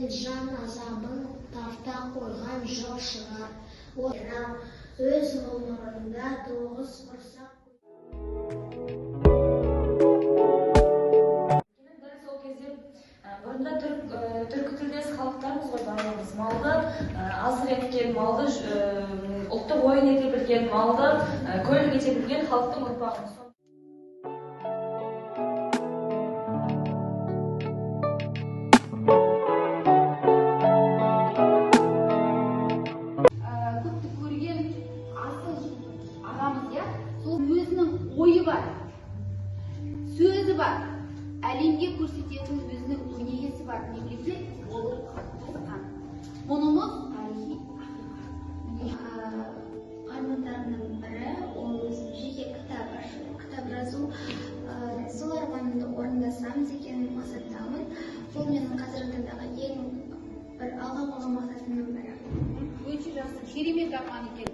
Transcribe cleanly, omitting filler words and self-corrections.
жан азабын тарта қойған жоқ шығар. Ол өз ғұмырында 9 құрсақ. Сол кезде бұрында түркі тілдес халықтарымыз ғой барлығымыз малды азық еткен, малды ұлттық ойын ете білген, малды көлік ете білген халықтың ұрпағымыз. Көпті көрген асыл ағамыз, иә, сол өзінің ойы бар, сөзі бар, әлемге көрсететін өзінің өнегесі бар. Не білсе, ол қалыптасқан. Мұнымыз тарихи Армандарымның бірі ол өзім жеке кітап жазу. Сол арманымды орындасам деген мақсаттамын. Бұл менің қазіргі таңдағы ең бір алға қойған мақсатымның бірі. өте жақсы, керемет арман екен.